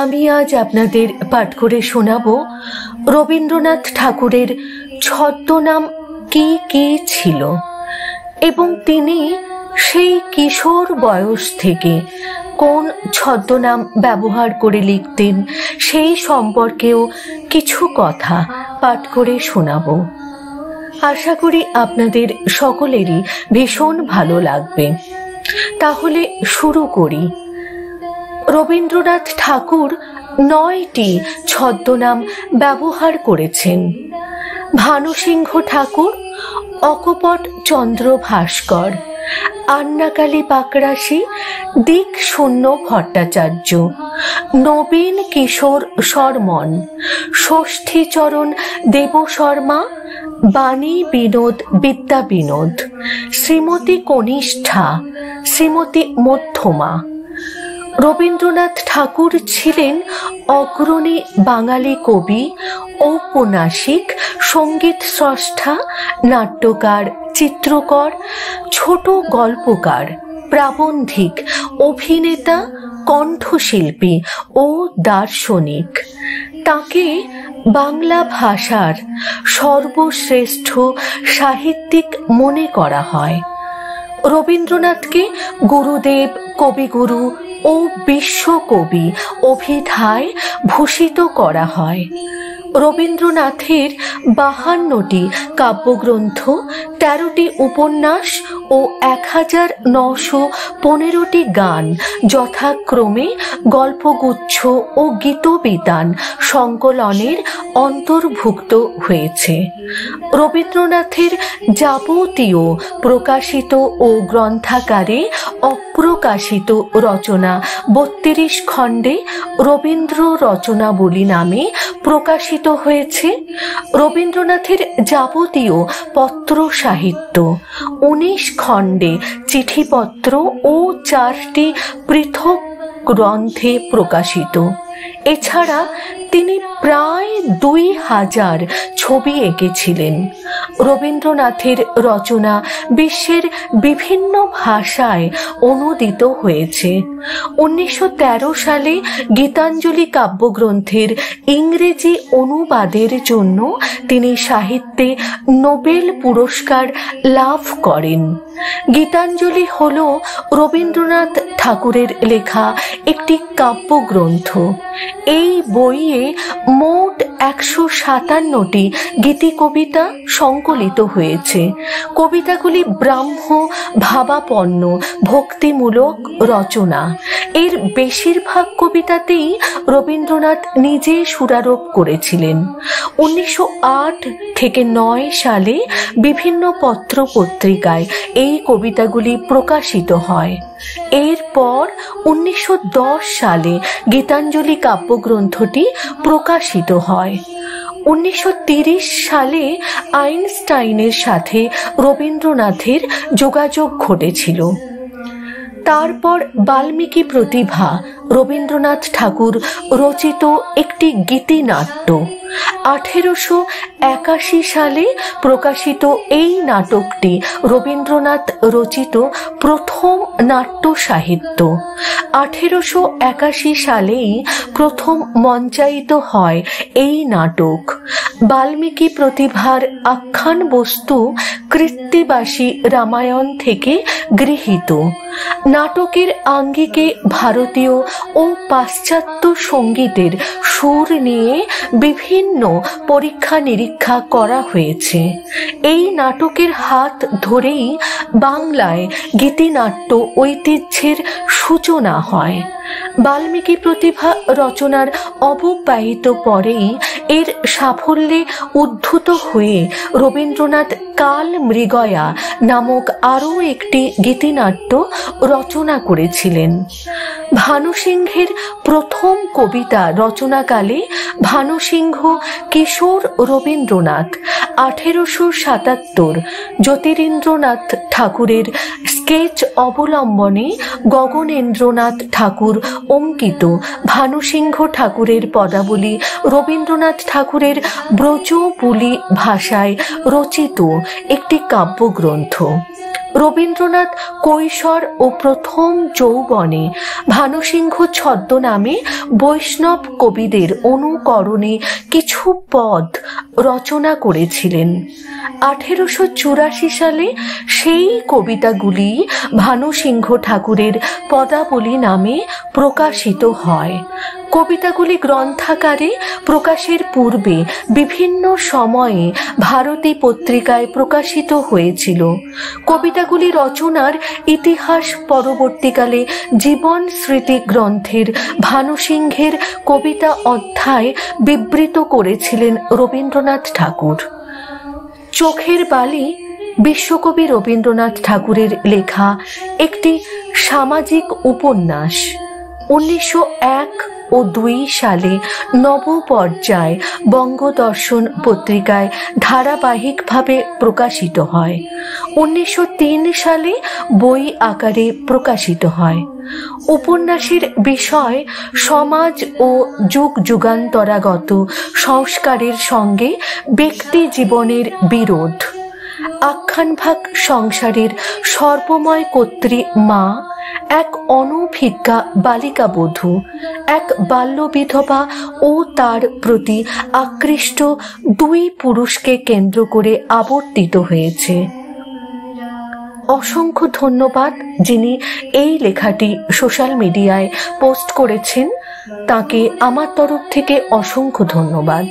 আমি আজ আপনাদের পাঠ করে শোনাব রবীন্দ্রনাথ ঠাকুরের ছদ্মনাম কি কি ছিল এবং তিনি সেই কিশোর বয়স থেকে কোন ছদ্মনাম ব্যবহার করে লিখতেন সেই সম্পর্কেও কিছু কথা পাঠ করে শোনাব। আশা করি আপনাদের সকলেরই ভীষণ ভালো লাগবে। তাহলে শুরু করি। রবীন্দ্রনাথ ঠাকুর 9টি ছদ্মনাম ব্যবহার করেছেন। ভানুসিংহ ঠাকুর, অকপট চন্দ্র ভাস্কর, আন্নাকালী পাকরাশি, দিক শূন্য ভট্টাচার্য, নবীন কিশোর শর্মন, ষষ্ঠীচরণ দেব শর্মা, বাণী বিনোদ বিদ্যা বিনোদ, শ্রীমতী কনিষ্ঠা, শ্রীমতী মধ্যমা। রবীন্দ্রনাথ ঠাকুর ছিলেন অগ্রণী বাঙালি কবি, ঔপন্যাসিক, সঙ্গীত স্রষ্টা, নাট্যকার, চিত্রকর, ছোট গল্পকার, প্রাবন্ধিক, অভিনেতা, কণ্ঠশিল্পী ও দার্শনিক। তাকে বাংলা ভাষার সর্বশ্রেষ্ঠ সাহিত্যিক মনে করা হয়। রবীন্দ্রনাথকে গুরুদেব, কবিগুরু ও বিশ্বকবি অভিধায় ভূষিত করা হয়। রবীন্দ্রনাথের 52টি কাব্যগ্রন্থ, 13টি উপন্যাস ও 1915টি গান যথাক্রমে গল্পগুচ্ছ ও গীতবিতান সংকলনের অন্তর্ভুক্ত হয়েছে। রবীন্দ্রনাথের যাবতীয় প্রকাশিত ও গ্রন্থাকারে অপ্রকাশিত রচনা 32 খণ্ডে রবীন্দ্র রচনাবলী নামে প্রকাশিত হয়েছে। রবীন্দ্রনাথের যাবতীয় পত্র সাহিত্য 19 খণ্ডে চিঠিপত্র ও 4টি পৃথক গ্রন্থে প্রকাশিত। এছাড়া তিনি প্রায় 2000 ছবি এঁকেছিলেন। রবীন্দ্রনাথের রচনা বিশ্বের বিভিন্ন ভাষায় অনূদিত হয়েছে। 1913 সালে গীতাঞ্জলি কাব্যগ্রন্থের ইংরেজি অনুবাদের জন্য তিনি সাহিত্যে নোবেল পুরস্কার লাভ করেন। গীতাঞ্জলি হল রবীন্দ্রনাথ ঠাকুরের লেখা একটি কাব্যগ্রন্থ। এই বইয়ে মোট 157টি গীতি কবিতা সংকলিত হয়েছে। কবিতাগুলি ব্রাহ্ম ভাবাপন্ন ভক্তিমূলক রচনা। এর বেশিরভাগ কবিতাতেই রবীন্দ্রনাথ নিজে সুরারোপ করেছিলেন। 1908 থেকে 9 সালে বিভিন্ন পত্র পত্রিকায় এই কবিতাগুলি প্রকাশিত হয়। এরপর 1910 সালে গীতাঞ্জলি কাব্যগ্রন্থটি প্রকাশিত হয়। 1930 সালে আইনস্টাইনের সাথে রবীন্দ্রনাথের যোগাযোগ ঘটেছিল। তারপর বাল্মীকি প্রতিভা রবীন্দ্রনাথ ঠাকুর রচিত একটি গীতিনাট্য। 1881 সালে প্রকাশিত এই নাটকটি রবীন্দ্রনাথ রচিত প্রথম নাট্য সাহিত্য। 1881 সালেই প্রথম মঞ্চায়িত হয় এই নাটক। বাল্মীকি প্রতিভার আখ্যান বস্তু কৃত্তিবাসী রামায়ণ থেকে গৃহীত। নাটকের আঙ্গিকে ভারতীয় ও পাশ্চাত্য সঙ্গীতের সুর নিয়ে বিভিন্ন পরীক্ষা নিরীক্ষা করা হয়েছে। এই নাটকের হাত ধরেই বাংলায় গীতিনাট্য ঐতিহ্যের সূচনা হয়। বাল্মীকি প্রতিভা রচনার অব্যবহিত পরেই এর সাফল্যে উদ্ধত হয়ে রবীন্দ্রনাথ কাল মৃগয়া নামক আরও একটি গীতিনাট্য রচনা করেছিলেন। ভানুসিংহের প্রথম কবিতা রচনাকালে ভানুসিংহ কিশোর রবীন্দ্রনাথ 1877 জ্যোতিরিন্দ্রনাথ ঠাকুরের স্কেচ অবলম্বনে গগনেন্দ্রনাথ ঠাকুর অঙ্কিত ভানুসিংহ ঠাকুরের পদাবলী রবীন্দ্রনাথ ঠাকুরের ব্রজবুলি ভাষায় রচিত একটি কাব্যগ্রন্থ। রবীন্দ্রনাথ কৈশোর ও প্রথম যৌবনে ভানুসিংহ ছদ্মনামে বৈষ্ণব কবিদের অনুকরণে কিছু পদ রচনা করেছিলেন। 1884 সালে সেই কবিতাগুলি ভানুসিংহ ঠাকুরের পদাবলী নামে প্রকাশিত হয়। কবিতাগুলি গ্রন্থাকারে প্রকাশের পূর্বে বিভিন্ন সময়ে ভারতী পত্রিকায় প্রকাশিত হয়েছিল। কবিতাগুলি রচনার ইতিহাস পরবর্তীকালে জীবন স্মৃতি গ্রন্থের ভানুসিংহের কবিতা অধ্যায় বিবৃত করেছিলেন রবীন্দ্রনাথ ঠাকুর। চোখের বালি বিশ্বকবি রবীন্দ্রনাথ ঠাকুরের লেখা একটি সামাজিক উপন্যাস। 1901 ও 2 সালে নবপর্যায় বঙ্গদর্শন পত্রিকায় ধারাবাহিকভাবে প্রকাশিত হয়। 1903 সালে বই আকারে প্রকাশিত হয়। উপন্যাসের বিষয় সমাজ ও যুগ যুগান্তরাগত সংস্কারের সঙ্গে ব্যক্তি জীবনের বিরোধ। আখ্যানভাগ সংসারের সর্বময় কর্ত্রী মা, এক অনভিজ্ঞা বালিকা বধূ, এক বাল্য বিধবা ও তার প্রতি আকৃষ্ট দুই পুরুষকে কেন্দ্র করে আবর্তিত হয়েছে। অসংখ্য ধন্যবাদ যিনি এই লেখাটি সোশ্যাল মিডিয়ায় পোস্ট করেছেন, তাকে আমার তরফ থেকে অসংখ্য ধন্যবাদ।